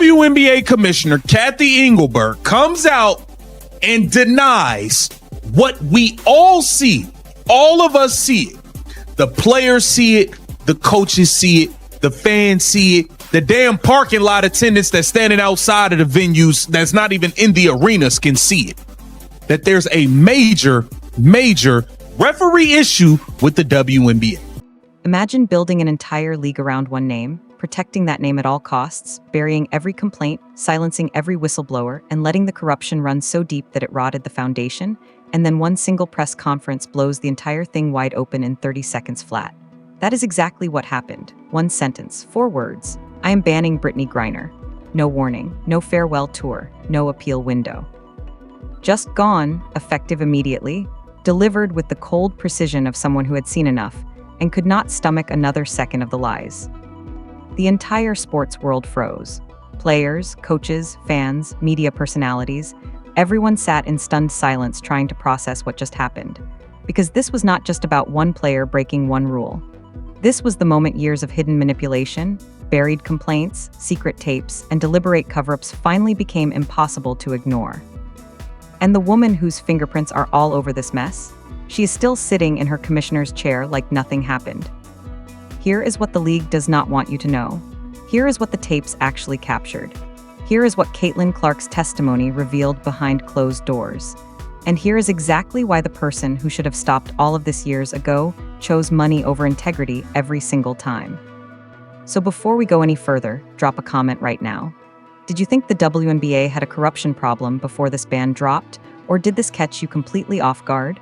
WNBA Commissioner Kathy Engelberg comes out and denies what we all see. All of us see it. The players see it. The coaches see it. The fans see it. The damn parking lot attendants that's standing outside of the venues that's not even in the arenas can see it. That there's a major referee issue with the WNBA. Imagine building an entire league around one name, protecting that name at all costs, burying every complaint, silencing every whistleblower, and letting the corruption run so deep that it rotted the foundation, and then one single press conference blows the entire thing wide open in 30 seconds flat. That is exactly what happened. One sentence, 4 words. I am banning Brittney Griner. No warning, no farewell tour, no appeal window. Just gone, effective immediately, delivered with the cold precision of someone who had seen enough and could not stomach another second of the lies. The entire sports world froze. Players, coaches, fans, media personalities, everyone sat in stunned silence trying to process what just happened. Because this was not just about one player breaking one rule. This was the moment years of hidden manipulation, buried complaints, secret tapes, and deliberate cover-ups finally became impossible to ignore. And the woman whose fingerprints are all over this mess? She is still sitting in her commissioner's chair like nothing happened. Here is what the league does not want you to know. Here is what the tapes actually captured. Here is what Caitlin Clark's testimony revealed behind closed doors. And here is exactly why the person who should have stopped all of this years ago chose money over integrity every single time. So before we go any further, drop a comment right now. Did you think the WNBA had a corruption problem before this ban dropped, or did this catch you completely off guard?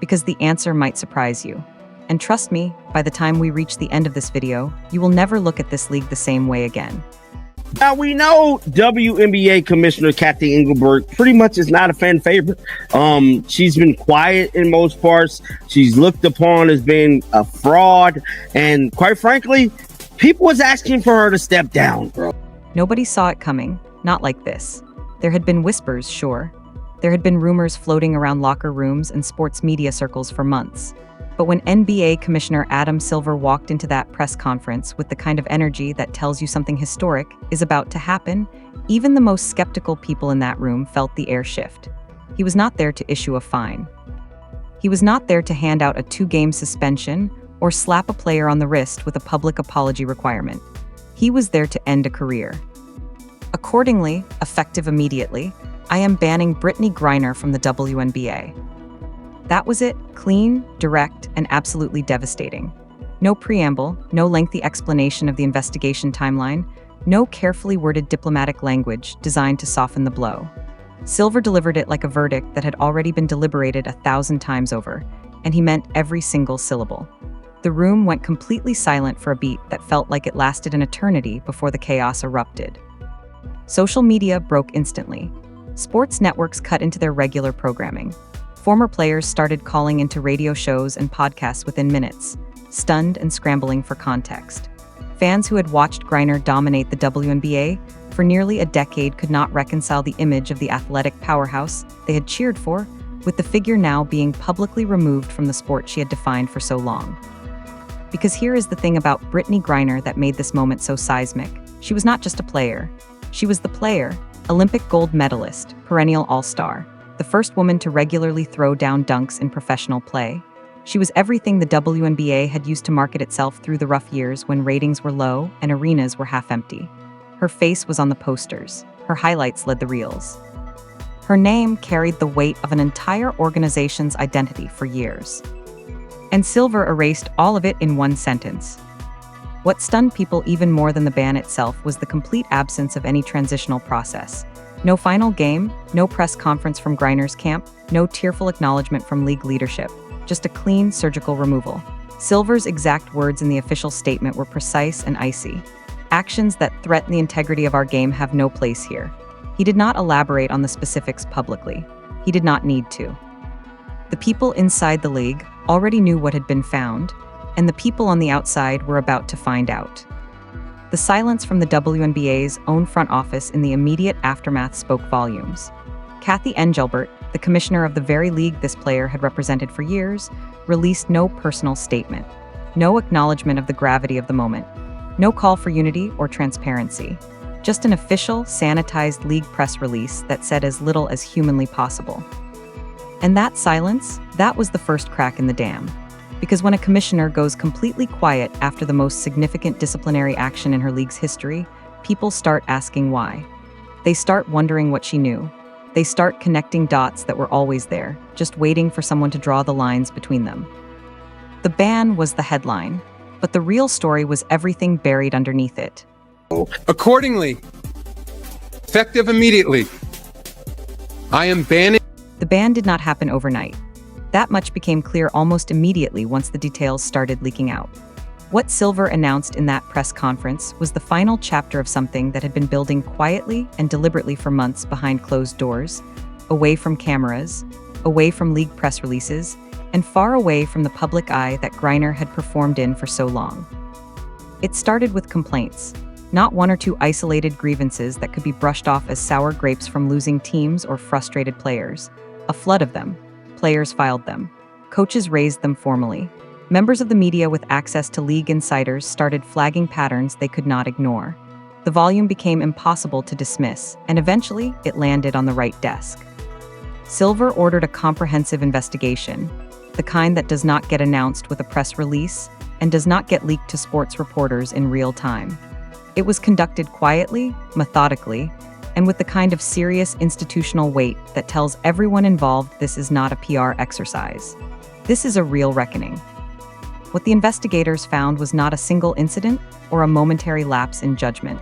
Because the answer might surprise you. And trust me, by the time we reach the end of this video, you will never look at this league the same way again. Now, we know WNBA Commissioner Kathy Engelberg pretty much is not a fan favorite. She's been quiet in most parts. She's looked upon as being a fraud. And quite frankly, people was asking for her to step down, bro. Nobody saw it coming, not like this. There had been whispers, sure. There had been rumors floating around locker rooms and sports media circles for months. But when NBA Commissioner Adam Silver walked into that press conference with the kind of energy that tells you something historic is about to happen, even the most skeptical people in that room felt the air shift. He was not there to issue a fine. He was not there to hand out a 2-game suspension or slap a player on the wrist with a public apology requirement. He was there to end a career. Accordingly, effective immediately, I am banning Brittney Griner from the WNBA. That was it, clean, direct, and absolutely devastating. No preamble, no lengthy explanation of the investigation timeline, no carefully worded diplomatic language designed to soften the blow. Silver delivered it like a verdict that had already been deliberated 1,000 times over, and he meant every single syllable. The room went completely silent for a beat that felt like it lasted an eternity before the chaos erupted. Social media broke instantly. Sports networks cut into their regular programming. Former players started calling into radio shows and podcasts within minutes, stunned and scrambling for context. Fans who had watched Griner dominate the WNBA for nearly a decade could not reconcile the image of the athletic powerhouse they had cheered for with the figure now being publicly removed from the sport she had defined for so long. Because here is the thing about Brittney Griner that made this moment so seismic. She was not just a player. She was the player, Olympic gold medalist, perennial all-star, the first woman to regularly throw down dunks in professional play. She was everything the WNBA had used to market itself through the rough years when ratings were low and arenas were half empty. Her face was on the posters. Her highlights led the reels. Her name carried the weight of an entire organization's identity for years. And Silver erased all of it in one sentence. What stunned people even more than the ban itself was the complete absence of any transitional process. No final game, no press conference from Griner's camp, no tearful acknowledgement from league leadership, just a clean surgical removal. Silver's exact words in the official statement were precise and icy. Actions that threaten the integrity of our game have no place here. He did not elaborate on the specifics publicly. He did not need to. The people inside the league already knew what had been found, and the people on the outside were about to find out. The silence from the WNBA's own front office in the immediate aftermath spoke volumes. Kathy Engelbert, the commissioner of the very league this player had represented for years, released no personal statement, no acknowledgement of the gravity of the moment, no call for unity or transparency. Just an official, sanitized league press release that said as little as humanly possible. And that silence, that was the first crack in the dam. Because when a commissioner goes completely quiet after the most significant disciplinary action in her league's history, people start asking why. They start wondering what she knew. They start connecting dots that were always there, just waiting for someone to draw the lines between them. The ban was the headline, but the real story was everything buried underneath it. Accordingly, effective immediately, I am banning. The ban did not happen overnight. That much became clear almost immediately once the details started leaking out. What Silver announced in that press conference was the final chapter of something that had been building quietly and deliberately for months behind closed doors, away from cameras, away from league press releases, and far away from the public eye that Griner had performed in for so long. It started with complaints, not one or two isolated grievances that could be brushed off as sour grapes from losing teams or frustrated players. A flood of them. Players filed them. Coaches raised them formally. Members of the media with access to league insiders started flagging patterns they could not ignore. The volume became impossible to dismiss, and eventually it landed on the right desk. Silver ordered a comprehensive investigation, the kind that does not get announced with a press release and does not get leaked to sports reporters in real time. It was conducted quietly, methodically, and with the kind of serious institutional weight that tells everyone involved this is not a PR exercise. This is a real reckoning. What the investigators found was not a single incident or a momentary lapse in judgment.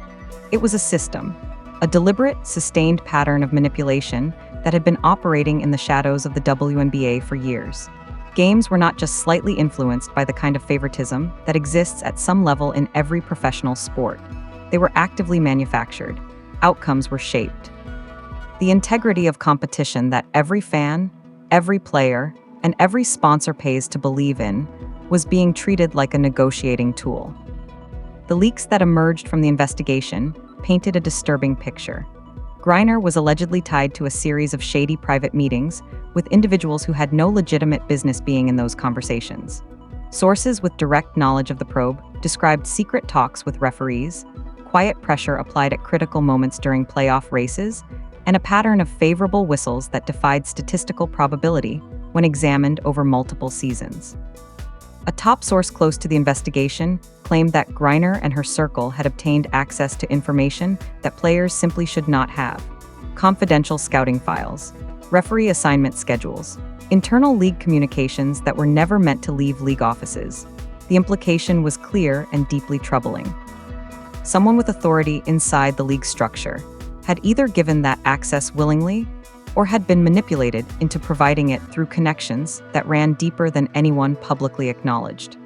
It was a system, a deliberate, sustained pattern of manipulation that had been operating in the shadows of the WNBA for years. Games were not just slightly influenced by the kind of favoritism that exists at some level in every professional sport. They were actively manufactured. Outcomes were shaped. The integrity of competition that every fan, every player, and every sponsor pays to believe in was being treated like a negotiating tool. The leaks that emerged from the investigation painted a disturbing picture. Griner was allegedly tied to a series of shady private meetings with individuals who had no legitimate business being in those conversations. Sources with direct knowledge of the probe described secret talks with referees, quiet pressure applied at critical moments during playoff races, and a pattern of favorable whistles that defied statistical probability when examined over multiple seasons. A top source close to the investigation claimed that Griner and her circle had obtained access to information that players simply should not have: confidential scouting files, referee assignment schedules, internal league communications that were never meant to leave league offices. The implication was clear and deeply troubling. Someone with authority inside the league structure had either given that access willingly or had been manipulated into providing it through connections that ran deeper than anyone publicly acknowledged.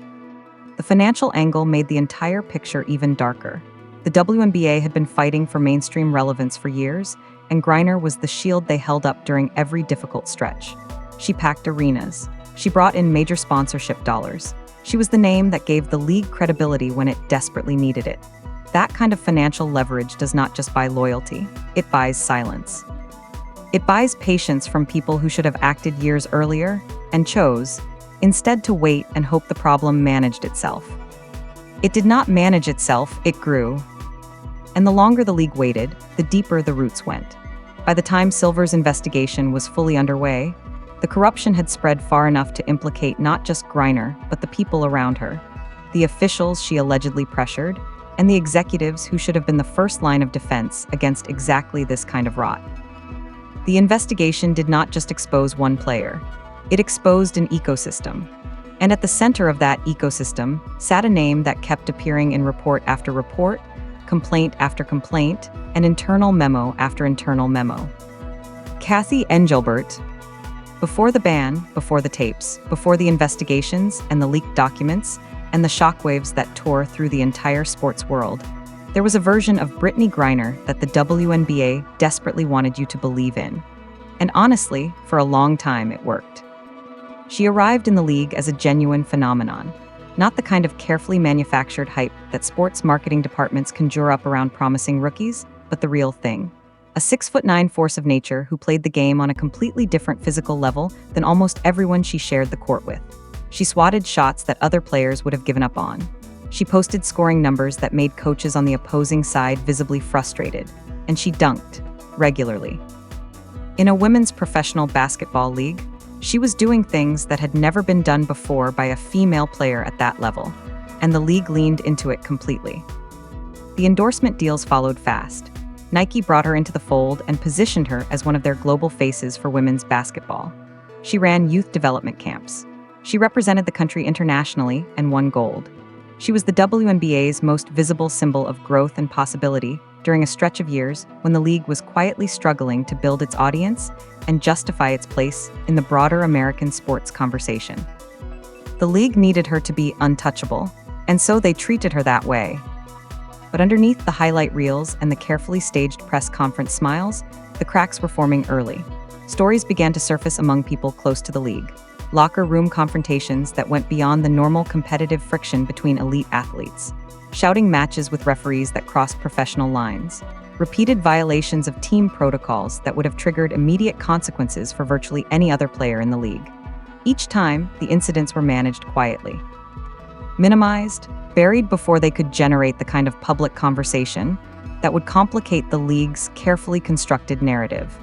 The financial angle made the entire picture even darker. The WNBA had been fighting for mainstream relevance for years, and Griner was the shield they held up during every difficult stretch. She packed arenas. She brought in major sponsorship dollars. She was the name that gave the league credibility when it desperately needed it. That kind of financial leverage does not just buy loyalty, it buys silence. It buys patience from people who should have acted years earlier and chose, instead, to wait and hope the problem managed itself. It did not manage itself, it grew. And the longer the league waited, the deeper the roots went. By the time Silver's investigation was fully underway, the corruption had spread far enough to implicate not just Griner, but the people around her, the officials she allegedly pressured, and the executives who should have been the first line of defense against exactly this kind of rot. The investigation did not just expose one player. It exposed an ecosystem. And at the center of that ecosystem sat a name that kept appearing in report after report, complaint after complaint, and internal memo after internal memo. Kathy Engelbert. Before the ban, before the tapes, before the investigations and the leaked documents, and the shockwaves that tore through the entire sports world, there was a version of Brittney Griner that the WNBA desperately wanted you to believe in. And honestly, for a long time it worked. She arrived in the league as a genuine phenomenon, not the kind of carefully manufactured hype that sports marketing departments conjure up around promising rookies, but the real thing. A 6'9" force of nature who played the game on a completely different physical level than almost everyone she shared the court with. She swatted shots that other players would have given up on. She posted scoring numbers that made coaches on the opposing side visibly frustrated, and she dunked regularly. In a women's professional basketball league, she was doing things that had never been done before by a female player at that level, and the league leaned into it completely. The endorsement deals followed fast. Nike brought her into the fold and positioned her as one of their global faces for women's basketball. She ran youth development camps. She represented the country internationally and won gold. She was the WNBA's most visible symbol of growth and possibility during a stretch of years when the league was quietly struggling to build its audience and justify its place in the broader American sports conversation. The league needed her to be untouchable, and so they treated her that way. But underneath the highlight reels and the carefully staged press conference smiles, the cracks were forming early. Stories began to surface among people close to the league. Locker room confrontations that went beyond the normal competitive friction between elite athletes. Shouting matches with referees that crossed professional lines. Repeated violations of team protocols that would have triggered immediate consequences for virtually any other player in the league. Each time, the incidents were managed quietly. Minimized, buried before they could generate the kind of public conversation that would complicate the league's carefully constructed narrative.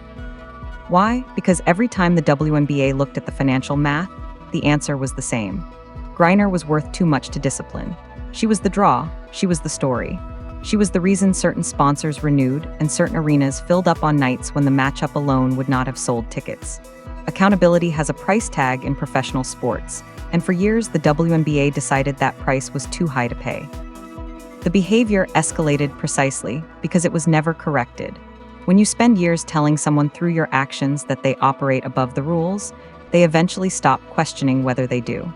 Why? Because every time the WNBA looked at the financial math, the answer was the same. Griner was worth too much to discipline. She was the draw, she was the story. She was the reason certain sponsors renewed and certain arenas filled up on nights when the matchup alone would not have sold tickets. Accountability has a price tag in professional sports, and for years the WNBA decided that price was too high to pay. The behavior escalated precisely because it was never corrected. When you spend years telling someone through your actions that they operate above the rules, they eventually stop questioning whether they do.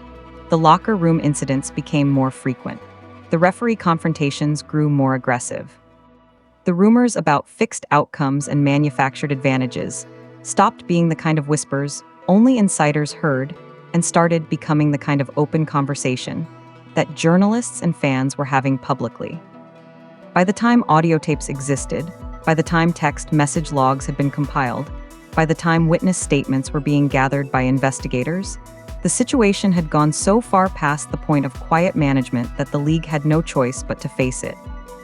The locker room incidents became more frequent. The referee confrontations grew more aggressive. The rumors about fixed outcomes and manufactured advantages stopped being the kind of whispers only insiders heard and started becoming the kind of open conversation that journalists and fans were having publicly. By the time audio tapes existed, by the time text message logs had been compiled, by the time witness statements were being gathered by investigators, the situation had gone so far past the point of quiet management that the league had no choice but to face it.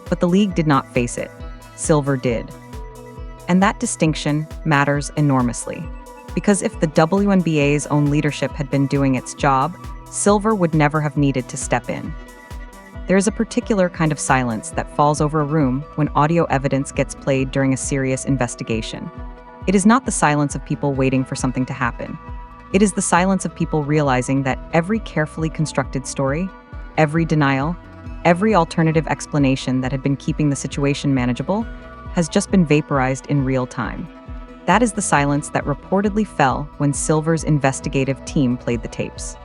But the league did not face it. Silver did. And that distinction matters enormously. Because if the WNBA's own leadership had been doing its job, Silver would never have needed to step in. There is a particular kind of silence that falls over a room when audio evidence gets played during a serious investigation. It is not the silence of people waiting for something to happen. It is the silence of people realizing that every carefully constructed story, every denial, every alternative explanation that had been keeping the situation manageable has just been vaporized in real time. That is the silence that reportedly fell when Silver's investigative team played the tapes.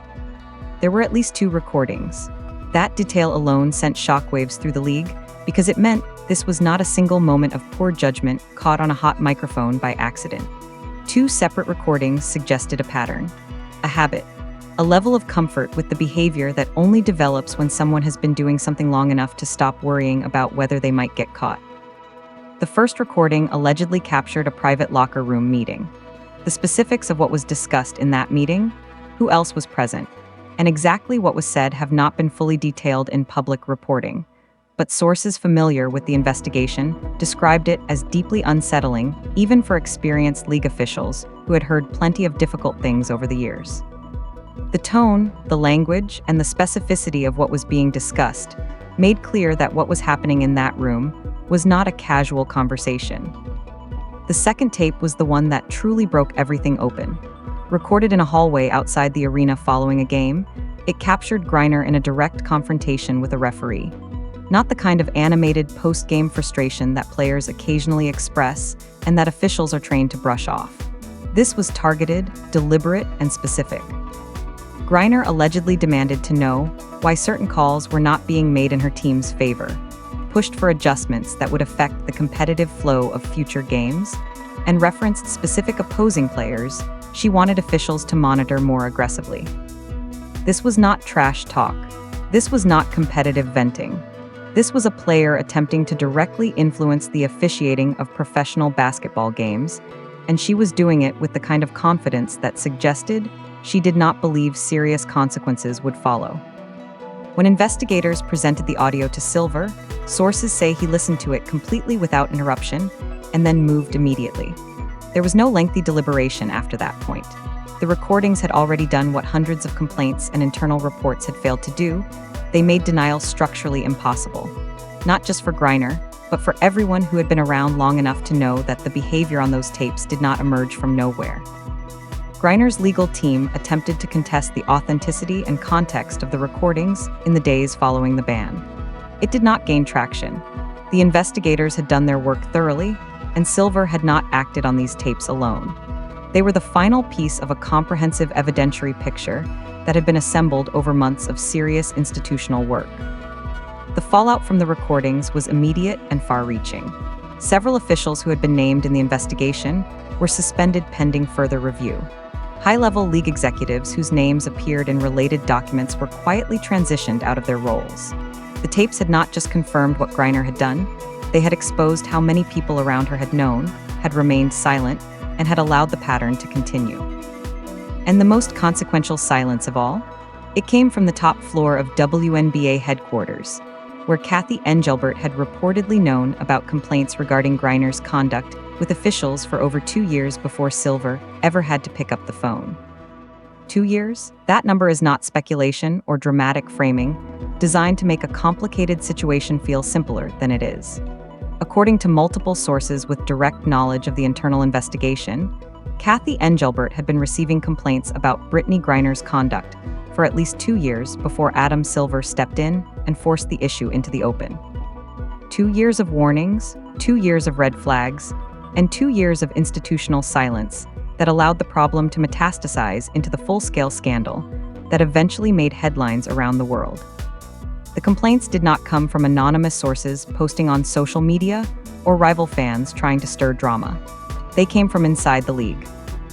There were at least 2 recordings. That detail alone sent shockwaves through the league because it meant this was not a single moment of poor judgment caught on a hot microphone by accident. 2 separate recordings suggested a pattern, a habit, a level of comfort with the behavior that only develops when someone has been doing something long enough to stop worrying about whether they might get caught. The first recording allegedly captured a private locker room meeting. The specifics of what was discussed in that meeting, who else was present, and exactly what was said have not been fully detailed in public reporting. But sources familiar with the investigation described it as deeply unsettling, even for experienced league officials who had heard plenty of difficult things over the years. The tone, the language, and the specificity of what was being discussed made clear that what was happening in that room was not a casual conversation. The second tape was the one that truly broke everything open. Recorded in a hallway outside the arena following a game, it captured Griner in a direct confrontation with a referee. Not the kind of animated post-game frustration that players occasionally express and that officials are trained to brush off. This was targeted, deliberate, and specific. Griner allegedly demanded to know why certain calls were not being made in her team's favor, pushed for adjustments that would affect the competitive flow of future games, and referenced specific opposing players she wanted officials to monitor more aggressively. This was not trash talk. This was not competitive venting. This was a player attempting to directly influence the officiating of professional basketball games, and she was doing it with the kind of confidence that suggested she did not believe serious consequences would follow. When investigators presented the audio to Silver, sources say he listened to it completely without interruption and then moved immediately. There was no lengthy deliberation after that point. The recordings had already done what hundreds of complaints and internal reports had failed to do. They made denial structurally impossible. Not just for Griner, but for everyone who had been around long enough to know that the behavior on those tapes did not emerge from nowhere. Griner's legal team attempted to contest the authenticity and context of the recordings in the days following the ban. It did not gain traction. The investigators had done their work thoroughly, and Silver had not acted on these tapes alone. They were the final piece of a comprehensive evidentiary picture that had been assembled over months of serious institutional work. The fallout from the recordings was immediate and far-reaching. Several officials who had been named in the investigation were suspended pending further review. High-level league executives whose names appeared in related documents were quietly transitioned out of their roles. The tapes had not just confirmed what Griner had done, they had exposed how many people around her had known, had remained silent, and had allowed the pattern to continue. And the most consequential silence of all? It came from the top floor of WNBA headquarters, where Kathy Engelbert had reportedly known about complaints regarding Griner's conduct with officials for over 2 years before Silver ever had to pick up the phone. 2 years? That number is not speculation or dramatic framing, designed to make a complicated situation feel simpler than it is. According to multiple sources with direct knowledge of the internal investigation, Kathy Engelbert had been receiving complaints about Brittney Griner's conduct for at least 2 years before Adam Silver stepped in and forced the issue into the open. 2 years of warnings, 2 years of red flags, and 2 years of institutional silence that allowed the problem to metastasize into the full-scale scandal that eventually made headlines around the world. The complaints did not come from anonymous sources posting on social media or rival fans trying to stir drama. They came from inside the league.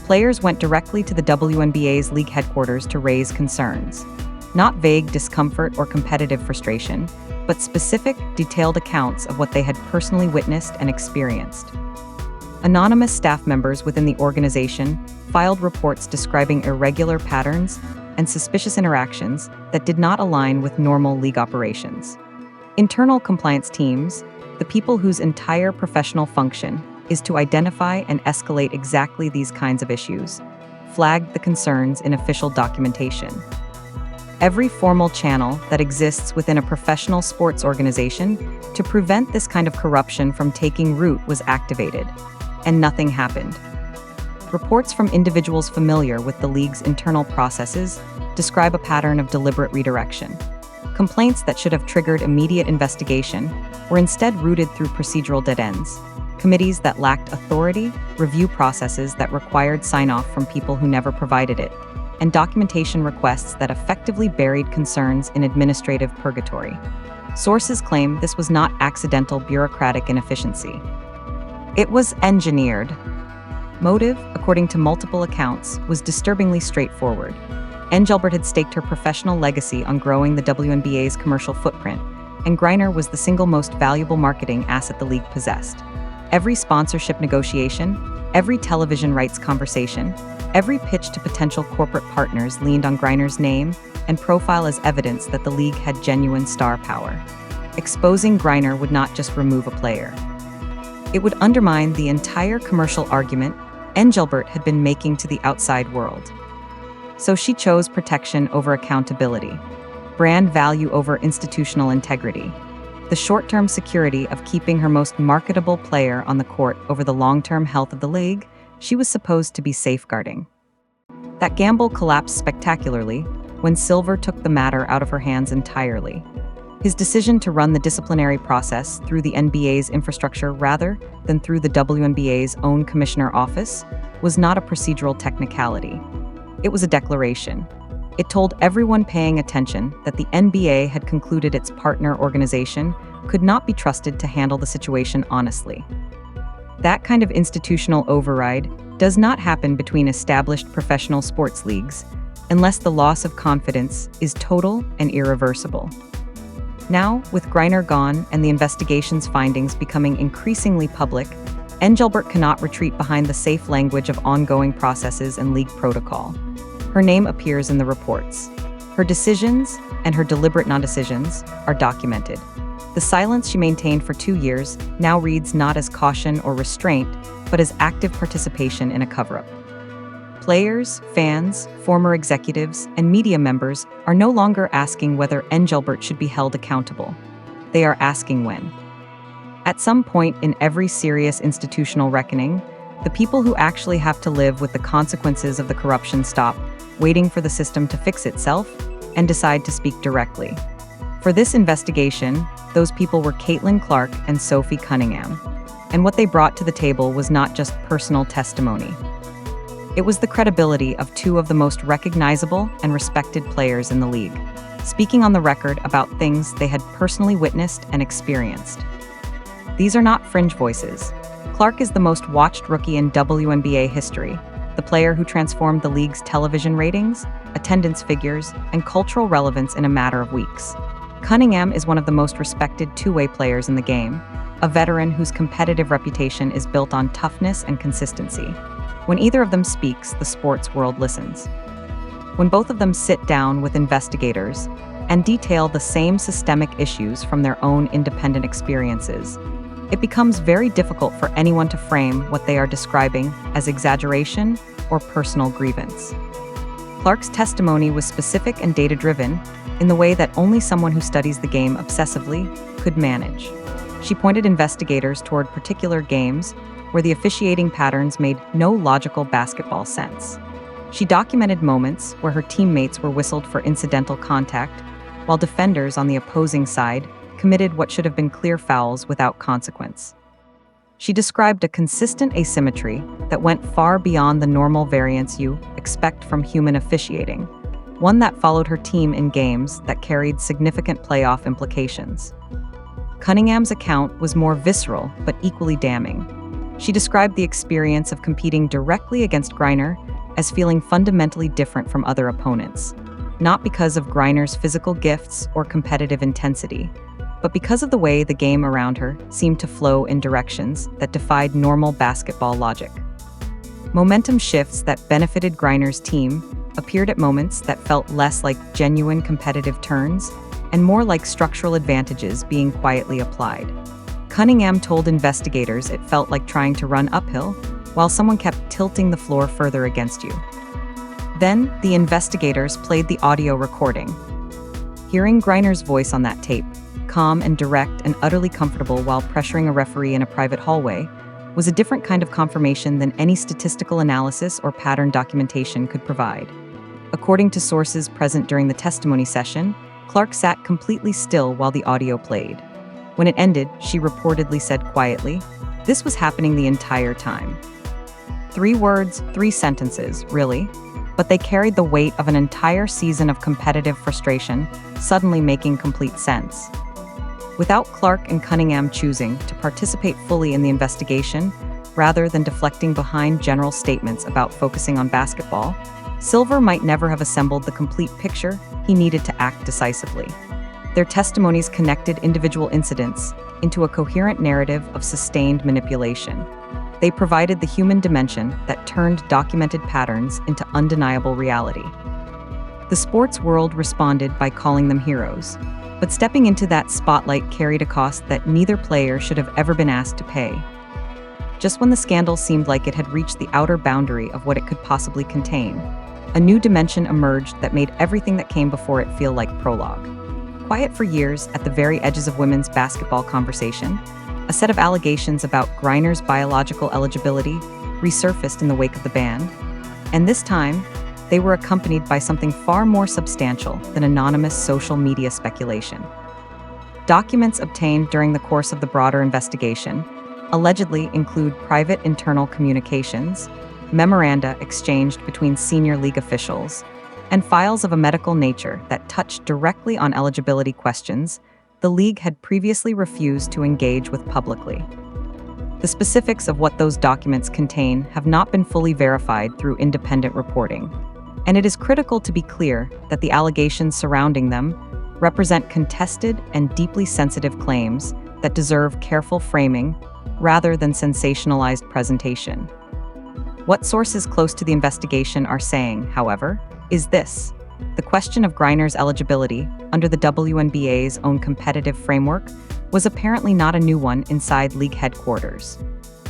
Players went directly to the WNBA's league headquarters to raise concerns. Not vague discomfort or competitive frustration, but specific, detailed accounts of what they had personally witnessed and experienced. Anonymous staff members within the organization filed reports describing irregular patterns and suspicious interactions that did not align with normal league operations. Internal compliance teams, the people whose entire professional function is to identify and escalate exactly these kinds of issues, flagged the concerns in official documentation. Every formal channel that exists within a professional sports organization to prevent this kind of corruption from taking root was activated, and nothing happened. Reports from individuals familiar with the league's internal processes describe a pattern of deliberate redirection. Complaints that should have triggered immediate investigation were instead routed through procedural dead ends. Committees that lacked authority, review processes that required sign-off from people who never provided it, and documentation requests that effectively buried concerns in administrative purgatory. Sources claim this was not accidental bureaucratic inefficiency. It was engineered. Motive, according to multiple accounts, was disturbingly straightforward. Engelbert had staked her professional legacy on growing the WNBA's commercial footprint, and Griner was the single most valuable marketing asset the league possessed. Every sponsorship negotiation, every television rights conversation, every pitch to potential corporate partners leaned on Griner's name and profile as evidence that the league had genuine star power. Exposing Griner would not just remove a player. It would undermine the entire commercial argument Engelbert had been making to the outside world. So she chose protection over accountability, brand value over institutional integrity, the short-term security of keeping her most marketable player on the court over the long-term health of the league she was supposed to be safeguarding. That gamble collapsed spectacularly when Silver took the matter out of her hands entirely. His decision to run the disciplinary process through the NBA's infrastructure rather than through the WNBA's own commissioner office was not a procedural technicality. It was a declaration. It told everyone paying attention that the NBA had concluded its partner organization could not be trusted to handle the situation honestly. That kind of institutional override does not happen between established professional sports leagues unless the loss of confidence is total and irreversible. Now, with Griner gone and the investigation's findings becoming increasingly public, Engelbert cannot retreat behind the safe language of ongoing processes and league protocol. Her name appears in the reports. Her decisions and her deliberate non-decisions are documented. The silence she maintained for 2 years now reads not as caution or restraint, but as active participation in a cover-up. Players, fans, former executives, and media members are no longer asking whether Engelbert should be held accountable. They are asking when. At some point in every serious institutional reckoning, the people who actually have to live with the consequences of the corruption stop waiting for the system to fix itself and decide to speak directly. For this investigation, those people were Caitlin Clark and Sophie Cunningham, and what they brought to the table was not just personal testimony. It was the credibility of two of the most recognizable and respected players in the league, speaking on the record about things they had personally witnessed and experienced. These are not fringe voices. Clark is the most watched rookie in WNBA history, the player who transformed the league's television ratings, attendance figures, and cultural relevance in a matter of weeks. Cunningham is one of the most respected two-way players in the game, a veteran whose competitive reputation is built on toughness and consistency. When either of them speaks, the sports world listens. When both of them sit down with investigators and detail the same systemic issues from their own independent experiences, it becomes very difficult for anyone to frame what they are describing as exaggeration or personal grievance. Clark's testimony was specific and data-driven in the way that only someone who studies the game obsessively could manage. She pointed investigators toward particular games where the officiating patterns made no logical basketball sense. She documented moments where her teammates were whistled for incidental contact, while defenders on the opposing side committed what should have been clear fouls without consequence. She described a consistent asymmetry that went far beyond the normal variance you expect from human officiating, one that followed her team in games that carried significant playoff implications. Cunningham's account was more visceral but equally damning. She described the experience of competing directly against Griner as feeling fundamentally different from other opponents, not because of Griner's physical gifts or competitive intensity, but because of the way the game around her seemed to flow in directions that defied normal basketball logic. Momentum shifts that benefited Griner's team appeared at moments that felt less like genuine competitive turns and more like structural advantages being quietly applied. Cunningham told investigators it felt like trying to run uphill while someone kept tilting the floor further against you. Then, the investigators played the audio recording. Hearing Griner's voice on that tape, calm and direct and utterly comfortable while pressuring a referee in a private hallway, was a different kind of confirmation than any statistical analysis or pattern documentation could provide. According to sources present during the testimony session, Clark sat completely still while the audio played. When it ended, she reportedly said quietly, "This was happening the entire time." 3 words, 3 sentences, really, but they carried the weight of an entire season of competitive frustration, suddenly making complete sense. Without Clark and Cunningham choosing to participate fully in the investigation, rather than deflecting behind general statements about focusing on basketball, Silver might never have assembled the complete picture he needed to act decisively. Their testimonies connected individual incidents into a coherent narrative of sustained manipulation. They provided the human dimension that turned documented patterns into undeniable reality. The sports world responded by calling them heroes, but stepping into that spotlight carried a cost that neither player should have ever been asked to pay. Just when the scandal seemed like it had reached the outer boundary of what it could possibly contain, a new dimension emerged that made everything that came before it feel like prologue. Quiet for years at the very edges of women's basketball conversation, a set of allegations about Griner's biological eligibility resurfaced in the wake of the ban, and this time, they were accompanied by something far more substantial than anonymous social media speculation. Documents obtained during the course of the broader investigation allegedly include private internal communications, memoranda exchanged between senior league officials, and files of a medical nature that touched directly on eligibility questions the league had previously refused to engage with publicly. The specifics of what those documents contain have not been fully verified through independent reporting, and it is critical to be clear that the allegations surrounding them represent contested and deeply sensitive claims that deserve careful framing rather than sensationalized presentation. What sources close to the investigation are saying, however, is this: The question of Griner's eligibility under the WNBA's own competitive framework was apparently not a new one inside league headquarters.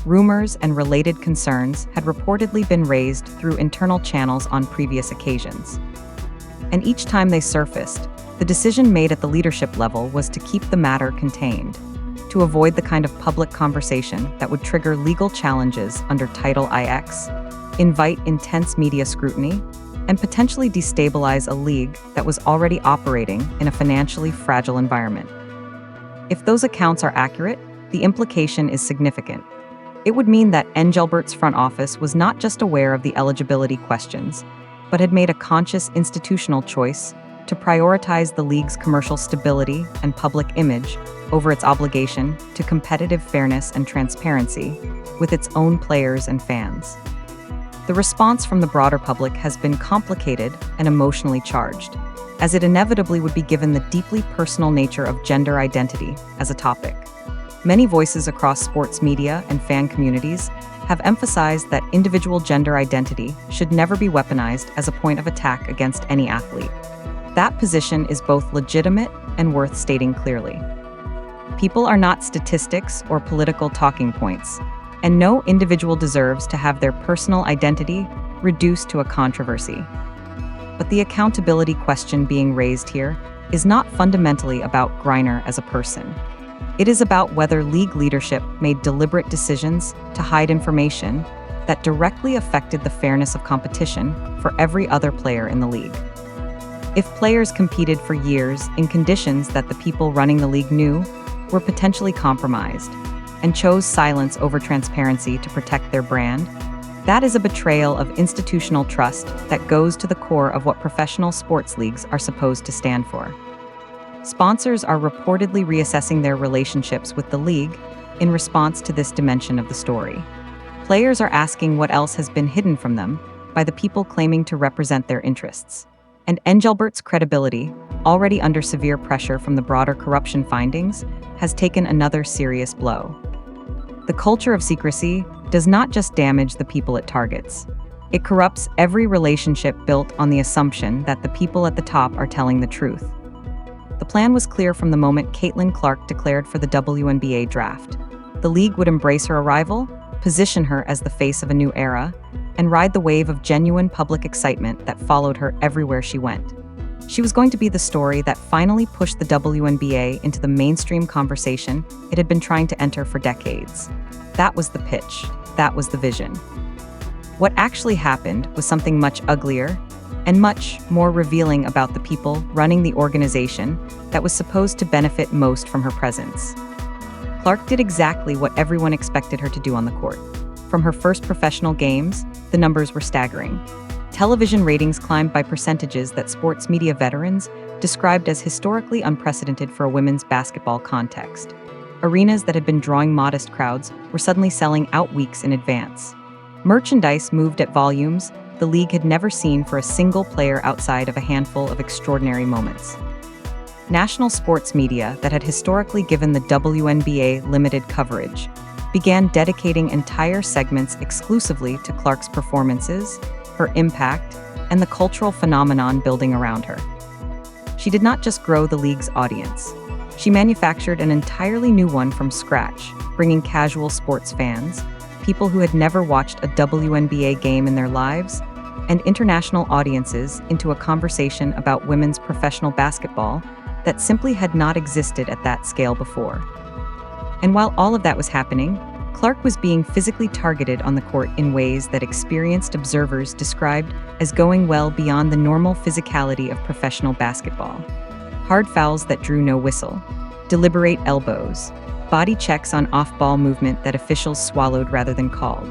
Rumors and related concerns had reportedly been raised through internal channels on previous occasions. And each time they surfaced, the decision made at the leadership level was to keep the matter contained, to avoid the kind of public conversation that would trigger legal challenges under Title IX, invite intense media scrutiny, and potentially destabilize a league that was already operating in a financially fragile environment. If those accounts are accurate, the implication is significant. It would mean that Engelbert's front office was not just aware of the eligibility questions, but had made a conscious institutional choice to prioritize the league's commercial stability and public image over its obligation to competitive fairness and transparency with its own players and fans. The response from the broader public has been complicated and emotionally charged, as it inevitably would be given the deeply personal nature of gender identity as a topic. Many voices across sports media and fan communities have emphasized that individual gender identity should never be weaponized as a point of attack against any athlete. That position is both legitimate and worth stating clearly. People are not statistics or political talking points, and no individual deserves to have their personal identity reduced to a controversy. But the accountability question being raised here is not fundamentally about Griner as a person. It is about whether league leadership made deliberate decisions to hide information that directly affected the fairness of competition for every other player in the league. If players competed for years in conditions that the people running the league knew were potentially compromised, and chose silence over transparency to protect their brand, that is a betrayal of institutional trust that goes to the core of what professional sports leagues are supposed to stand for. Sponsors are reportedly reassessing their relationships with the league in response to this dimension of the story. Players are asking what else has been hidden from them by the people claiming to represent their interests. And Engelbert's credibility, already under severe pressure from the broader corruption findings, has taken another serious blow. The culture of secrecy does not just damage the people it targets. It corrupts every relationship built on the assumption that the people at the top are telling the truth. The plan was clear from the moment Caitlin Clark declared for the WNBA draft. The league would embrace her arrival, position her as the face of a new era, and ride the wave of genuine public excitement that followed her everywhere she went. She was going to be the story that finally pushed the WNBA into the mainstream conversation it had been trying to enter for decades. That was the pitch. That was the vision. What actually happened was something much uglier and much more revealing about the people running the organization that was supposed to benefit most from her presence. Clark did exactly what everyone expected her to do on the court. From her first professional games, the numbers were staggering. Television ratings climbed by percentages that sports media veterans described as historically unprecedented for a women's basketball context. Arenas that had been drawing modest crowds were suddenly selling out weeks in advance. Merchandise moved at volumes the league had never seen for a single player outside of a handful of extraordinary moments. National sports media that had historically given the WNBA limited coverage began dedicating entire segments exclusively to Clark's performances, her impact, and the cultural phenomenon building around her. She did not just grow the league's audience. She manufactured an entirely new one from scratch, bringing casual sports fans, people who had never watched a WNBA game in their lives, and international audiences into a conversation about women's professional basketball that simply had not existed at that scale before. And while all of that was happening, Clark was being physically targeted on the court in ways that experienced observers described as going well beyond the normal physicality of professional basketball. Hard fouls that drew no whistle, deliberate elbows, body checks on off-ball movement that officials swallowed rather than called.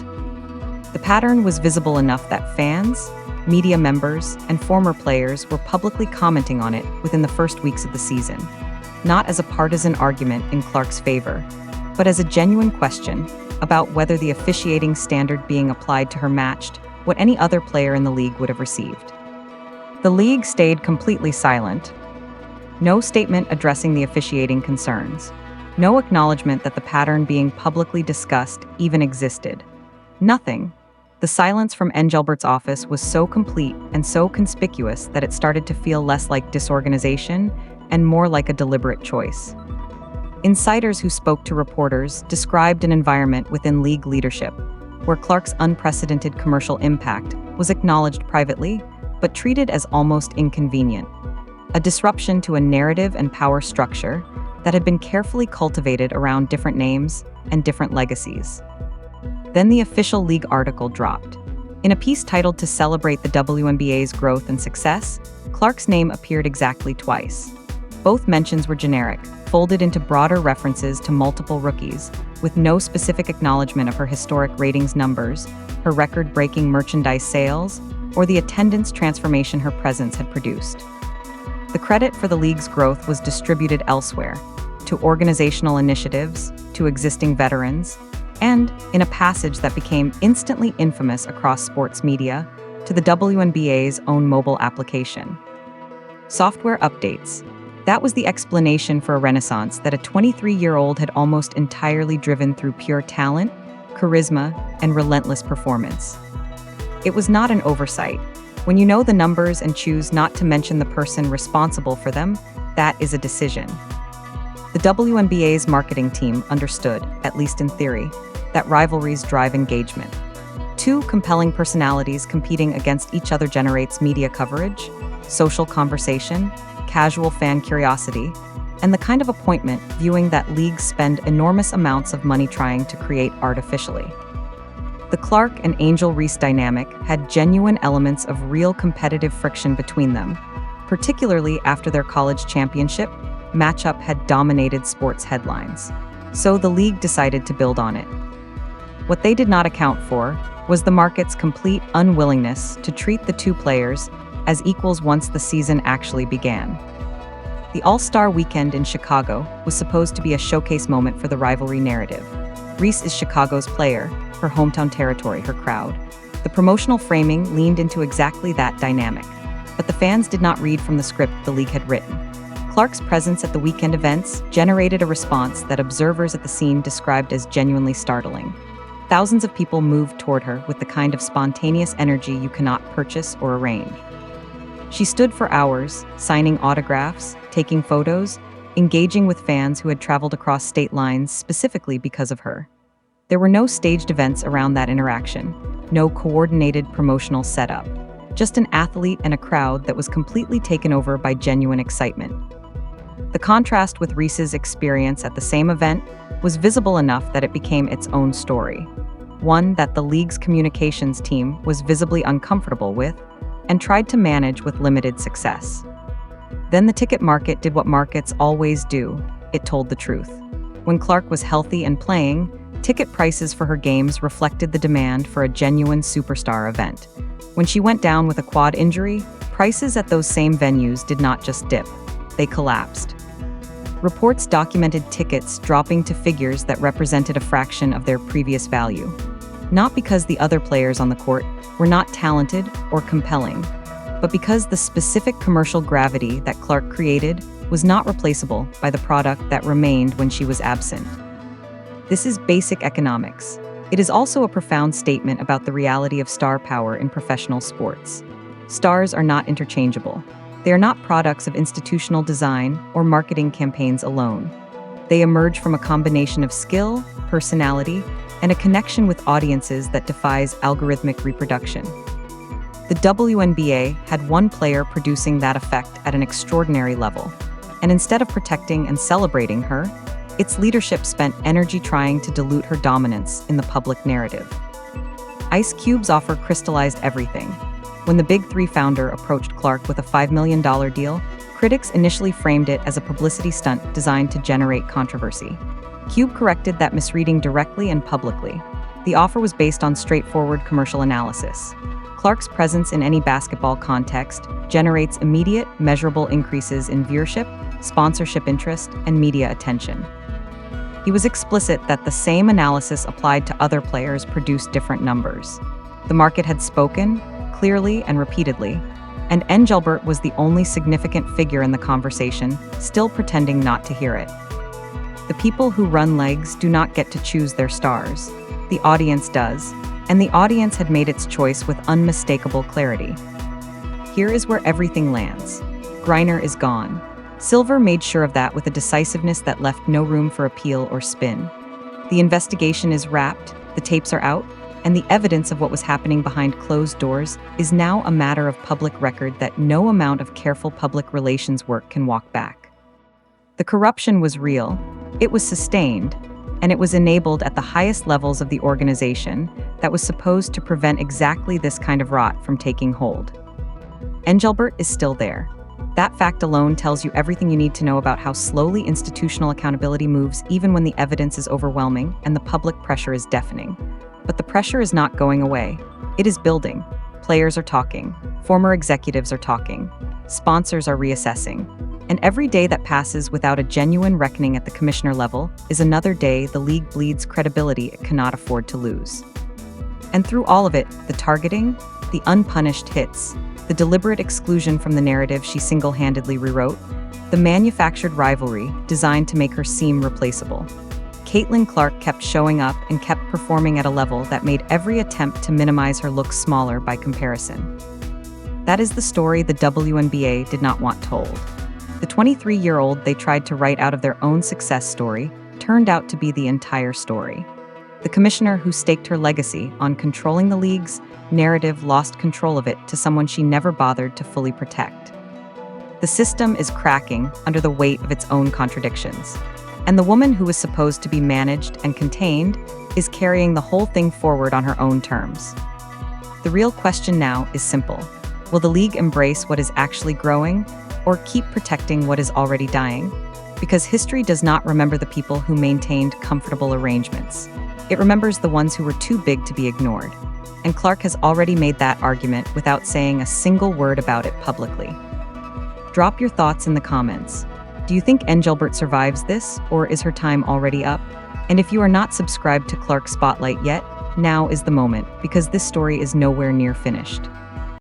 The pattern was visible enough that fans, media members, and former players were publicly commenting on it within the first weeks of the season, not as a partisan argument in Clark's favor, but as a genuine question about whether the officiating standard being applied to her matched what any other player in the league would have received. The league stayed completely silent. No statement addressing the officiating concerns. No acknowledgement that the pattern being publicly discussed even existed. Nothing. The silence from Engelbert's office was so complete and so conspicuous that it started to feel less like disorganization and more like a deliberate choice. Insiders who spoke to reporters described an environment within league leadership where Clark's unprecedented commercial impact was acknowledged privately, but treated as almost inconvenient. A disruption to a narrative and power structure that had been carefully cultivated around different names and different legacies. Then the official league article dropped. In a piece titled "To Celebrate the WNBA's Growth and Success," Clark's name appeared exactly twice. Both mentions were generic, folded into broader references to multiple rookies, with no specific acknowledgement of her historic ratings numbers, her record-breaking merchandise sales, or the attendance transformation her presence had produced. The credit for the league's growth was distributed elsewhere, to organizational initiatives, to existing veterans, and, in a passage that became instantly infamous across sports media, to the WNBA's own mobile application. Software updates. That was the explanation for a renaissance that a 23-year-old had almost entirely driven through pure talent, charisma, and relentless performance. It was not an oversight. When you know the numbers and choose not to mention the person responsible for them, that is a decision. The WNBA's marketing team understood, at least in theory, that rivalries drive engagement. Two compelling personalities competing against each other generates media coverage, social conversation, casual fan curiosity, and the kind of appointment viewing that leagues spend enormous amounts of money trying to create artificially. The Clark and Angel Reese dynamic had genuine elements of real competitive friction between them, particularly after their college championship matchup had dominated sports headlines. So the league decided to build on it. What they did not account for was the market's complete unwillingness to treat the two players as equals once the season actually began. The All-Star Weekend in Chicago was supposed to be a showcase moment for the rivalry narrative. Reese is Chicago's player, her hometown territory, her crowd. The promotional framing leaned into exactly that dynamic, but the fans did not read from the script the league had written. Clark's presence at the weekend events generated a response that observers at the scene described as genuinely startling. Thousands of people moved toward her with the kind of spontaneous energy you cannot purchase or arrange. She stood for hours, signing autographs, taking photos, engaging with fans who had traveled across state lines specifically because of her. There were no staged events around that interaction, no coordinated promotional setup, just an athlete and a crowd that was completely taken over by genuine excitement. The contrast with Reese's experience at the same event was visible enough that it became its own story, one that the league's communications team was visibly uncomfortable with and tried to manage with limited success. Then the ticket market did what markets always do. It told the truth. When Clark was healthy and playing, ticket prices for her games reflected the demand for a genuine superstar event. When she went down with a quad injury, prices at those same venues did not just dip, they collapsed. Reports documented tickets dropping to figures that represented a fraction of their previous value. Not because the other players on the court were not talented or compelling, but because the specific commercial gravity that Clark created was not replaceable by the product that remained when she was absent. This is basic economics. It is also a profound statement about the reality of star power in professional sports. Stars are not interchangeable. They are not products of institutional design or marketing campaigns alone. They emerge from a combination of skill, personality, and a connection with audiences that defies algorithmic reproduction. The WNBA had one player producing that effect at an extraordinary level, and instead of protecting and celebrating her, its leadership spent energy trying to dilute her dominance in the public narrative. Ice Cube's offer crystallized everything. When the Big Three founder approached Clark with a $5 million deal, critics initially framed it as a publicity stunt designed to generate controversy. Cube corrected that misreading directly and publicly. The offer was based on straightforward commercial analysis. Clark's presence in any basketball context generates immediate, measurable increases in viewership, sponsorship interest, and media attention. He was explicit that the same analysis applied to other players produced different numbers. The market had spoken, clearly and repeatedly, and Engelbert was the only significant figure in the conversation, still pretending not to hear it. The people who run legs do not get to choose their stars. The audience does, and the audience had made its choice with unmistakable clarity. Here is where everything lands. Griner is gone. Silver made sure of that with a decisiveness that left no room for appeal or spin. The investigation is wrapped, the tapes are out, and the evidence of what was happening behind closed doors is now a matter of public record that no amount of careful public relations work can walk back. The corruption was real, it was sustained, and it was enabled at the highest levels of the organization that was supposed to prevent exactly this kind of rot from taking hold. Engelbert is still there. That fact alone tells you everything you need to know about how slowly institutional accountability moves even when the evidence is overwhelming and the public pressure is deafening. But the pressure is not going away. It is building. Players are talking. Former executives are talking. Sponsors are reassessing. And every day that passes without a genuine reckoning at the commissioner level is another day the league bleeds credibility it cannot afford to lose. And through all of it, the targeting, the unpunished hits, the deliberate exclusion from the narrative she single-handedly rewrote, the manufactured rivalry designed to make her seem replaceable. Caitlin Clark kept showing up and kept performing at a level that made every attempt to minimize her look smaller by comparison. That is the story the WNBA did not want told. The 23-year-old they tried to write out of their own success story turned out to be the entire story. The commissioner who staked her legacy on controlling the league's narrative lost control of it to someone she never bothered to fully protect. The system is cracking under the weight of its own contradictions, and the woman who was supposed to be managed and contained is carrying the whole thing forward on her own terms. The real question now is simple. Will the league embrace what is actually growing, or keep protecting what is already dying? Because history does not remember the people who maintained comfortable arrangements. It remembers the ones who were too big to be ignored. And Clark has already made that argument without saying a single word about it publicly. Drop your thoughts in the comments. Do you think Engelbert survives this, or is her time already up? And if you are not subscribed to Clark Spotlight yet, now is the moment, because this story is nowhere near finished.